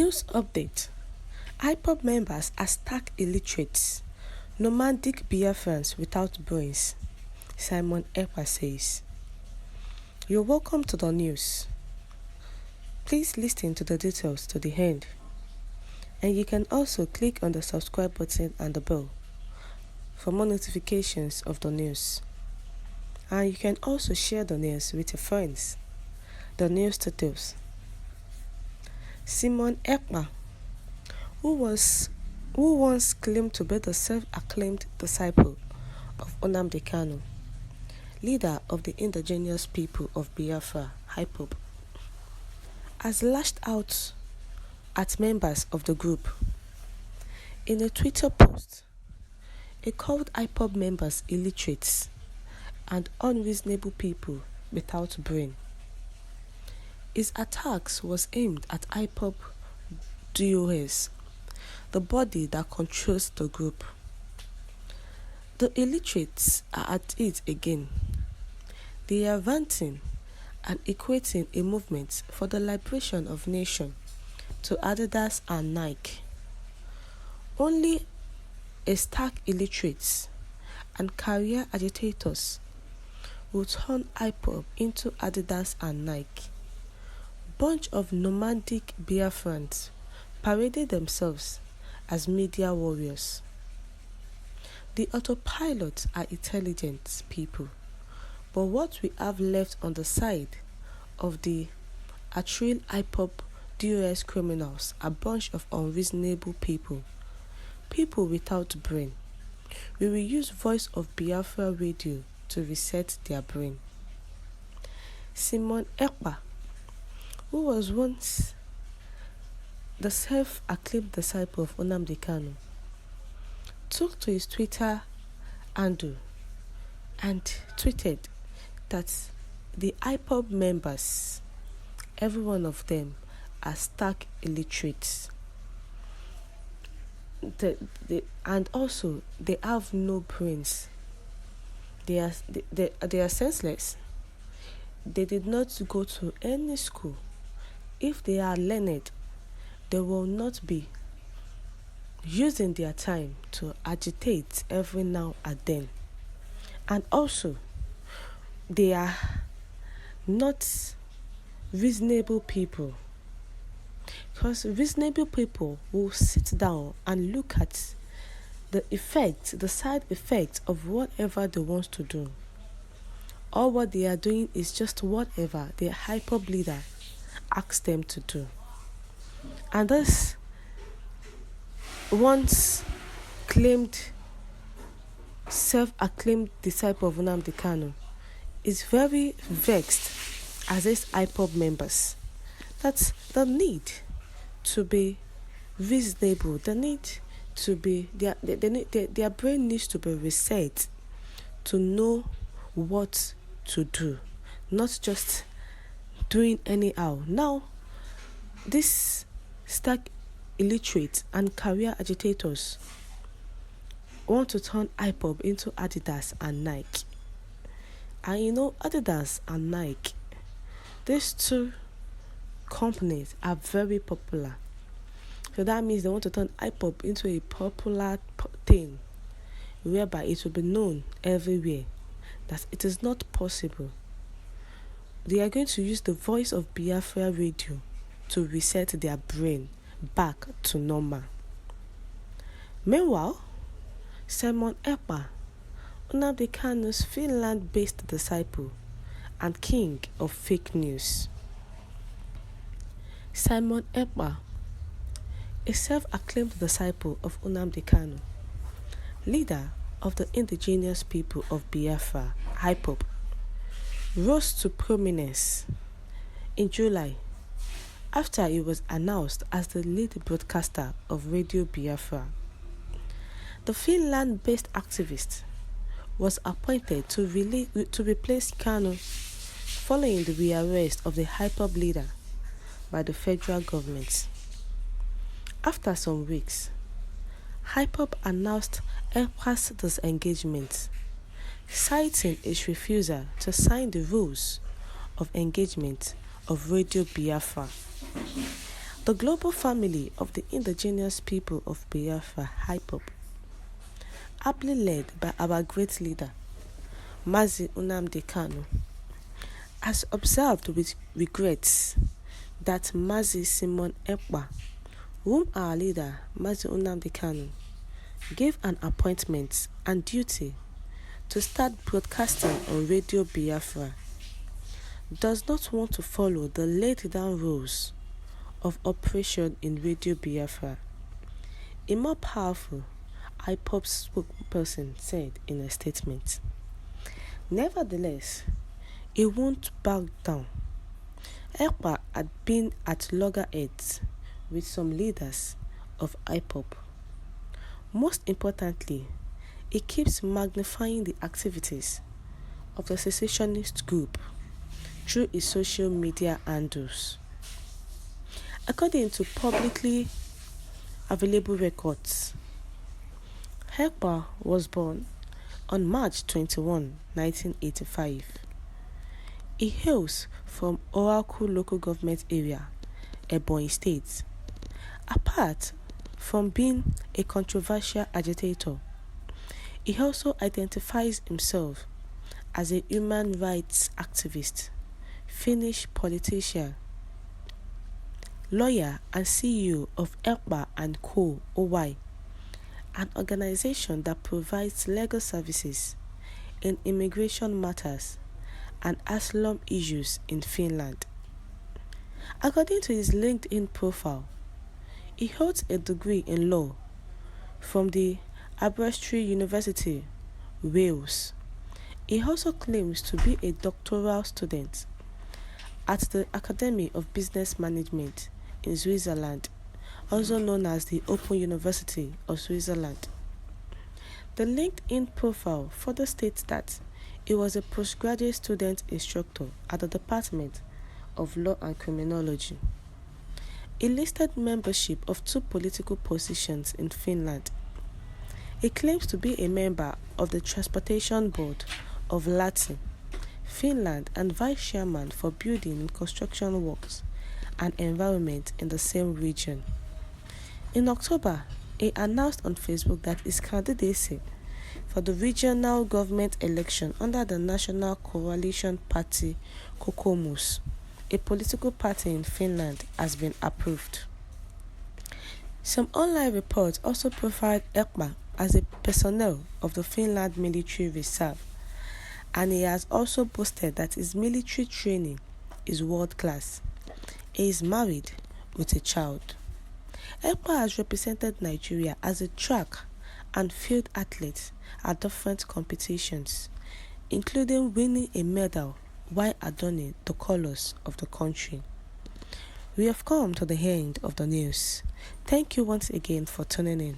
News update. Ipob members attack illiterates. Nomadic Biafrans without brains. Simon Ekpa says. You're welcome to the news. Please listen to the details to the end. And you can also click on the subscribe button and the bell for more notifications of the news. And you can also share the news with your friends. The news details. Simon Ekpa, who once claimed to be the self-acclaimed disciple of Nomadic, leader of the indigenous people of Biafra, Ipob, has lashed out at members of the group. In a Twitter post, he called Ipob members illiterates and unreasonable people without brain. His attacks was aimed at Ipob DOS, the body that controls the group. The illiterates are at it again. They are ranting and equating a movement for the liberation of nation to Adidas and Nike. Only a stark illiterates and career agitators will turn Ipob into Adidas and Nike. Bunch of nomadic Biafrans paraded themselves as media warriors. The autopilots are intelligent people, but what we have left on the side of the atrial Ipob DOS criminals are a bunch of unreasonable people without brain. We will use Voice of Biafra radio to reset their brain. Simon Ekpa, who was once the self-acclaimed disciple of Nomadic, took to his Twitter handle and tweeted that the Ipob members, every one of them, are stark illiterates. And also, they have no brains. They are senseless. They did not go to any school. If they are learned, they will not be using their time to agitate every now and then. And also, they are not reasonable people. Because reasonable people will sit down and look at the side effects of whatever they want to do. All what they are doing is just whatever their Ipob leader asks them to do. And this once self-acclaimed disciple of Nomadic is very vexed as his Ipob members. That's the need to be reasonable. The need to be their brain needs to be reset to know what to do, not just doing anyhow. Now, these stark illiterates and career agitators want to turn Ipob into Adidas and Nike. And you know, Adidas and Nike, these two companies are very popular. So that means they want to turn Ipob into a popular thing, whereby it will be known everywhere that it is not possible. They are going to use the Voice of Biafra radio to reset their brain back to normal. Meanwhile, Simon Ekpa, Nomadic Finland-based disciple and king of fake news. Simon Ekpa, a self-acclaimed disciple of Nomadic, leader of the indigenous people of Biafra, Ipob, rose to prominence in July after he was announced as the lead broadcaster of Radio Biafra. The Finland-based activist was appointed to replace Kanu following the rearrest of the Ipob leader by the federal government. After some weeks, Ipob announced Ekpa's disengagement, citing his refusal to sign the rules of engagement of Radio Biafra. The global family of the indigenous people of Biafra, Ipob, ably led by our great leader, Mazi Nnamdi Kanu, has observed with regrets that Mazi Simon Ekpa, whom our leader, Mazi Nnamdi Kanu, gave an appointment and duty to start broadcasting on Radio Biafra, does not want to follow the laid down rules of operation in Radio Biafra. A more powerful Ipob spokesperson said in a statement. Nevertheless, he won't back down. Ekpa had been at loggerheads with some leaders of Ipob. Most importantly, he keeps magnifying the activities of the secessionist group through his social media handles. According to publicly available records, Ekpa was born on March 21, 1985. He hails from Oracle local government area, Ebonyi State. Apart from being a controversial agitator, he also identifies himself as a human rights activist, Finnish politician, lawyer and CEO of Ekpa & Co. Oy, an organization that provides legal services in immigration matters and asylum issues in Finland. According to his LinkedIn profile, he holds a degree in law from the Aberystwyth University, Wales. He also claims to be a doctoral student at the Academy of Business Management in Switzerland, also known as the Open University of Switzerland. The LinkedIn profile further states that he was a postgraduate student instructor at the Department of Law and Criminology. He listed membership of 2 political positions in Finland. He claims to be a member of the Transportation Board of Latin, Finland, and vice chairman for building and construction works and environment in the same region. In October, he announced on Facebook that his candidacy for the regional government election under the National Coalition Party Kokoomus, a political party in Finland, has been approved. Some online reports also profiled Ekpa as a personnel of the Finland Military Reserve, and he has also boasted that his military training is world class. He is married with a child. Ekpa has represented Nigeria as a track and field athlete at different competitions, including winning a medal while adorning the colors of the country. We have come to the end of the news. Thank you once again for tuning in.